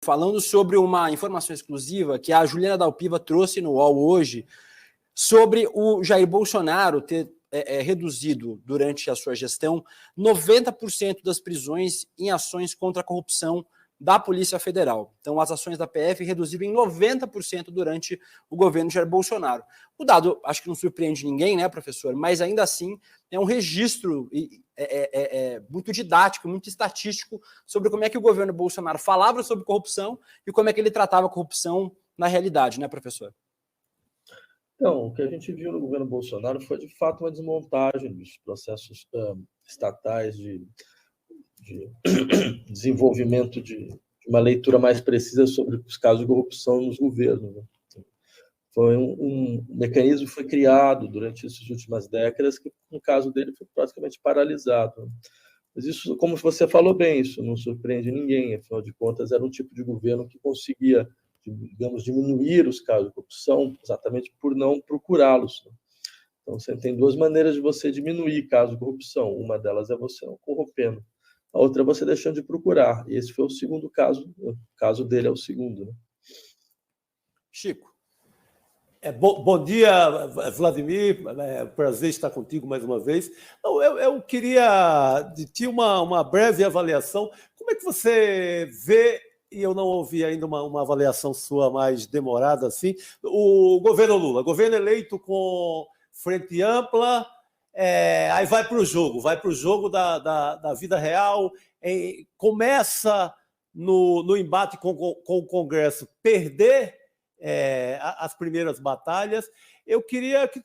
falando sobre uma informação exclusiva que a Juliana Dalpiva trouxe no UOL hoje sobre o Jair Bolsonaro ter reduzido, durante a sua gestão, 90% das prisões em ações contra a corrupção da Polícia Federal. Então, as ações da PF reduziram em 90% durante o governo Jair Bolsonaro. O dado, acho que não surpreende ninguém, né, professor? Mas, ainda assim, é um registro muito didático, muito estatístico sobre como é que o governo Bolsonaro falava sobre corrupção e como é que ele tratava a corrupção na realidade, né, professor? Então, o que a gente viu no governo Bolsonaro foi, de fato, uma desmontagem dos processos estatais de desenvolvimento de uma leitura mais precisa sobre os casos de corrupção nos governos. Né? Foi um mecanismo que foi criado durante essas últimas décadas que, no caso dele, foi praticamente paralisado. Né? Mas isso, como você falou bem, isso não surpreende ninguém. Afinal de contas, era um tipo de governo que conseguia, digamos, diminuir os casos de corrupção exatamente por não procurá-los. Né? Então, você tem duas maneiras de você diminuir casos de corrupção. Uma delas é você não corrompendo. A outra é você deixando de procurar. E esse foi o segundo caso. O caso dele é o segundo. Né? Chico. Bom dia, Vladimir. Prazer estar contigo mais uma vez. Eu queria de ti uma breve avaliação. Como é que você vê, e eu não ouvi ainda uma avaliação sua mais demorada assim, o governo Lula, governo eleito com frente ampla, aí vai para o jogo da vida real, começa no embate com o Congresso perder as primeiras batalhas. Eu queria que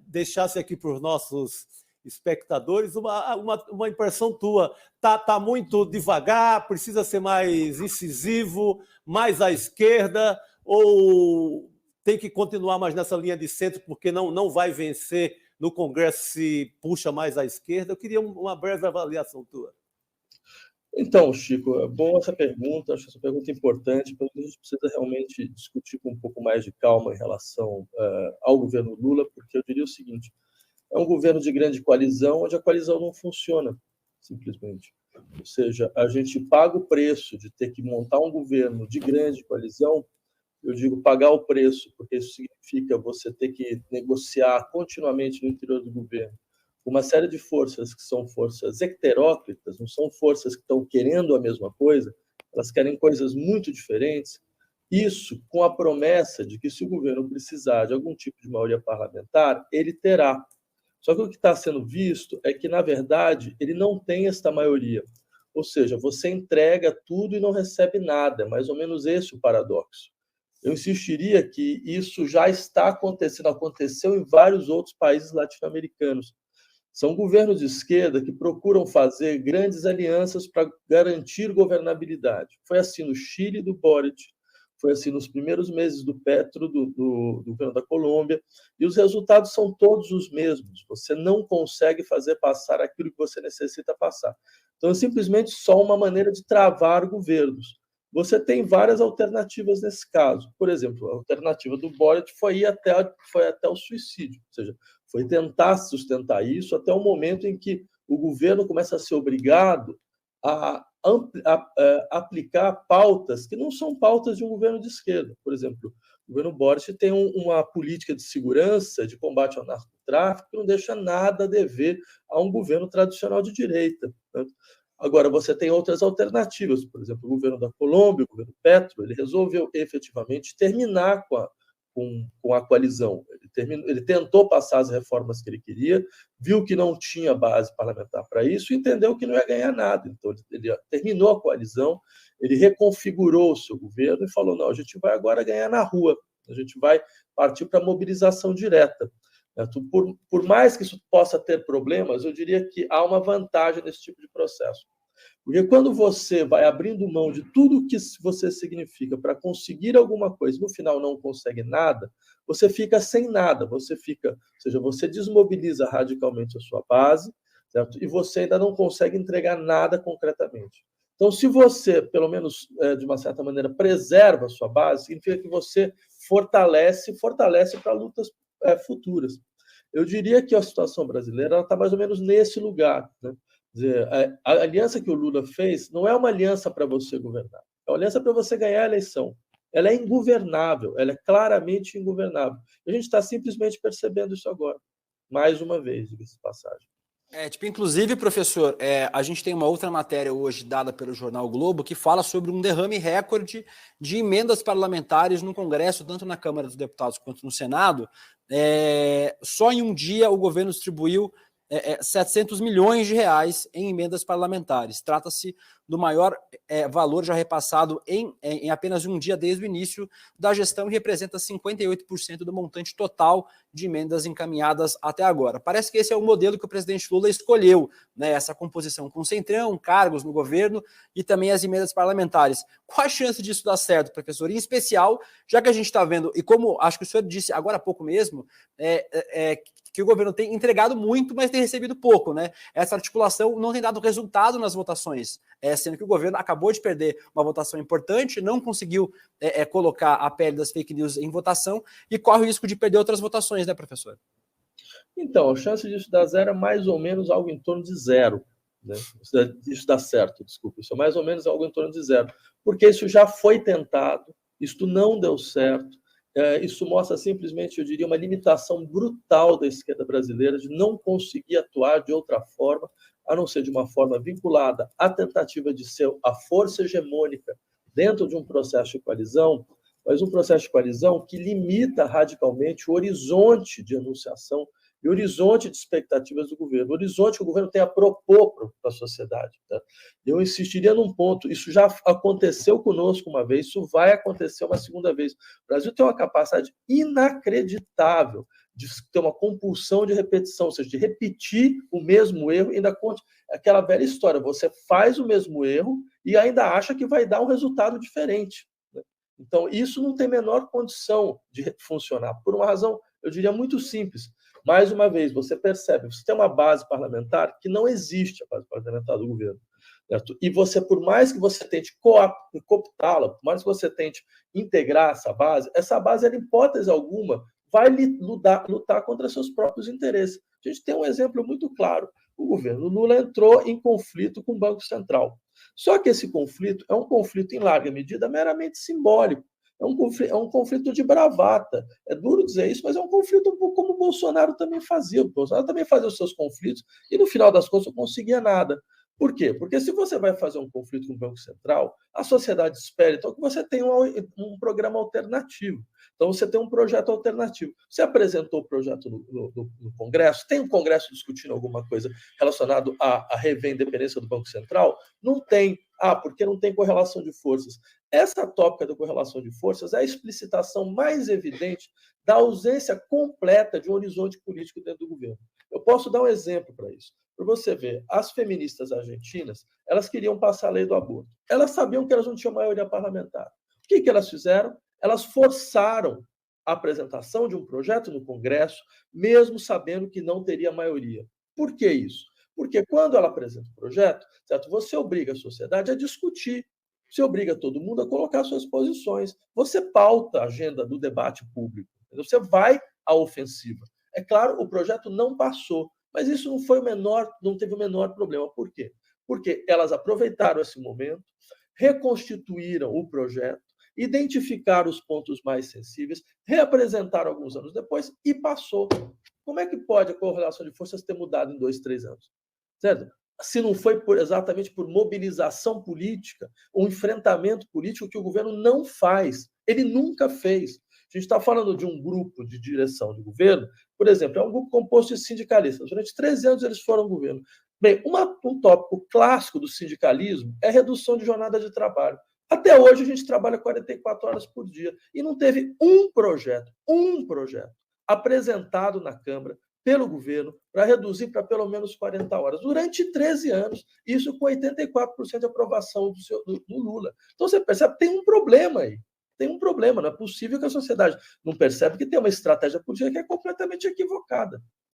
deixasse aqui para os nossos espectadores uma impressão tua. Tá muito devagar, precisa ser mais incisivo, mais à esquerda, ou tem que continuar mais nessa linha de centro porque não vai vencer no Congresso se puxa mais à esquerda? Eu queria uma breve avaliação tua. Então, Chico, é boa essa pergunta, acho essa pergunta importante, porque a gente precisa realmente discutir com um pouco mais de calma em relação ao governo Lula, porque eu diria o seguinte, é um governo de grande coalizão, onde a coalizão não funciona, simplesmente. Ou seja, a gente paga o preço de ter que montar um governo de grande coalizão, eu digo pagar o preço, porque isso significa você ter que negociar continuamente no interior do governo uma série de forças que são forças heteróclitas, não são forças que estão querendo a mesma coisa, elas querem coisas muito diferentes. Isso com a promessa de que, se o governo precisar de algum tipo de maioria parlamentar, ele terá. Só que o que está sendo visto é que, na verdade, ele não tem esta maioria. Ou seja, você entrega tudo e não recebe nada. É mais ou menos esse o paradoxo. Eu insistiria que isso já está acontecendo, aconteceu em vários outros países latino-americanos. São governos de esquerda que procuram fazer grandes alianças para garantir governabilidade. Foi assim no Chile do Boric, foi assim nos primeiros meses do Petro, do governo da Colômbia, e os resultados são todos os mesmos. Você não consegue fazer passar aquilo que você necessita passar. Então, é simplesmente só uma maneira de travar governos. Você tem várias alternativas nesse caso. Por exemplo, a alternativa do Boric foi ir até o suicídio, ou seja, foi tentar sustentar isso até o momento em que o governo começa a ser obrigado a aplicar pautas que não são pautas de um governo de esquerda. Por exemplo, o governo Boric tem uma política de segurança, de combate ao narcotráfico, que não deixa nada a dever a um governo tradicional de direita. Né? Agora, você tem outras alternativas. Por exemplo, o governo da Colômbia, o governo Petro, ele resolveu efetivamente terminar com a coalizão. Ele tentou passar as reformas que ele queria, viu que não tinha base parlamentar para isso e entendeu que não ia ganhar nada. Então, ele terminou a coalizão, ele reconfigurou o seu governo e falou, não, a gente vai agora ganhar na rua, a gente vai partir para a mobilização direta. Por mais que isso possa ter problemas, eu diria que há uma vantagem nesse tipo de processo. Porque quando você vai abrindo mão de tudo que você significa para conseguir alguma coisa, no final não consegue nada, você fica sem nada, ou seja, você desmobiliza radicalmente a sua base, certo? E você ainda não consegue entregar nada concretamente. Então, se você, pelo menos de uma certa maneira, preserva a ssua base, significa que você fortalece para lutas futuras. Eu diria que a situação brasileira está mais ou menos nesse lugar, né? A aliança que o Lula fez não é uma aliança para você governar, É uma aliança para você ganhar a eleição. Ela é ingovernável, ela é claramente ingovernável. A gente está simplesmente percebendo isso agora. Mais uma vez, diga-se de passagem. Inclusive, professor, a gente tem uma outra matéria hoje dada pelo jornal Globo que fala sobre um derrame recorde de emendas parlamentares no Congresso, tanto na Câmara dos Deputados quanto no Senado. Só em um dia o governo distribuiu 700 milhões de reais em emendas parlamentares. Trata-se do maior valor já repassado em apenas um dia desde o início da gestão e representa 58% do montante total de emendas encaminhadas até agora. Parece que esse é o modelo que o presidente Lula escolheu, né? Essa composição com centrão, cargos no governo e também as emendas parlamentares. Qual a chance disso dar certo, professor? Em especial, já que a gente está vendo, e como acho que o senhor disse agora há pouco mesmo, que o governo tem entregado muito, mas tem recebido pouco, né? Essa articulação não tem dado resultado nas votações, sendo que o governo acabou de perder uma votação importante, não conseguiu colocar a pele das fake news em votação e corre o risco de perder outras votações, né, professor? Então, a chance disso dar zero é mais ou menos algo em torno de zero. Né? Isso dá certo, desculpa. Isso é mais ou menos algo em torno de zero. Porque isso já foi tentado, isso não deu certo. Isso mostra simplesmente, eu diria, uma limitação brutal da esquerda brasileira de não conseguir atuar de outra forma, a não ser de uma forma vinculada à tentativa de ser a força hegemônica dentro de um processo de coalizão, mas um processo de coalizão que limita radicalmente o horizonte de enunciação e o horizonte de expectativas do governo, o horizonte que o governo tem a propor para a sociedade. Tá? Eu insistiria num ponto, isso já aconteceu conosco uma vez, isso vai acontecer uma segunda vez. O Brasil tem uma capacidade inacreditável de ter uma compulsão de repetição, ou seja, de repetir o mesmo erro, ainda aquela velha história, você faz o mesmo erro e ainda acha que vai dar um resultado diferente. Né? Então, isso não tem a menor condição de funcionar, por uma razão, eu diria, muito simples. Mais uma vez, você percebe, você tem uma base parlamentar que não existe, a base parlamentar do governo. Certo? E você, por mais que você tente cooptá-la, por mais que você tente integrar essa base, em hipótese alguma, vai lutar contra seus próprios interesses. A gente tem um exemplo muito claro. O governo Lula entrou em conflito com o Banco Central. Só que esse conflito é um conflito, em larga medida, meramente simbólico. É um conflito de bravata. É duro dizer isso, mas é um conflito um pouco como o Bolsonaro também fazia. O Bolsonaro também fazia os seus conflitos e, no final das contas, não conseguia nada. Por quê? Porque se você vai fazer um conflito com o Banco Central, a sociedade espera então que você tenha um programa alternativo. Então, você tem um projeto alternativo. Você apresentou o projeto no Congresso? Tem um Congresso discutindo alguma coisa relacionada a rever a independência do Banco Central? Não tem. Porque não tem correlação de forças. Essa tópica da correlação de forças é a explicitação mais evidente da ausência completa de um horizonte político dentro do governo. Eu posso dar um exemplo para isso. Para você ver, as feministas argentinas, elas queriam passar a lei do aborto. Elas sabiam que elas não tinham maioria parlamentar. O que elas fizeram? Elas forçaram a apresentação de um projeto no Congresso, mesmo sabendo que não teria maioria. Por que isso? Porque quando ela apresenta o projeto, certo, você obriga a sociedade a discutir, você obriga todo mundo a colocar suas posições, você pauta a agenda do debate público, você vai à ofensiva. É claro, o projeto não passou, mas isso não teve o menor problema. Por quê? Porque elas aproveitaram esse momento, reconstituíram o projeto, identificaram os pontos mais sensíveis, reapresentaram alguns anos depois e passou. Como é que pode a correlação de forças ter mudado em 2, 3 anos? Certo? Se não foi exatamente por mobilização política, um enfrentamento político que o governo não faz, ele nunca fez. A gente está falando de um grupo de direção de governo, por exemplo, é um grupo composto de sindicalistas. Durante 13 anos eles foram governo. Bem, um tópico clássico do sindicalismo é a redução de jornada de trabalho. Até hoje a gente trabalha 44 horas por dia e não teve um projeto apresentado na Câmara pelo governo para reduzir para pelo menos 40 horas, durante 13 anos, isso com 84% de aprovação do Lula. Então, você percebe que tem um problema aí. Tem um problema, não é possível que a sociedade não percebe que tem uma estratégia política que é completamente equivocada.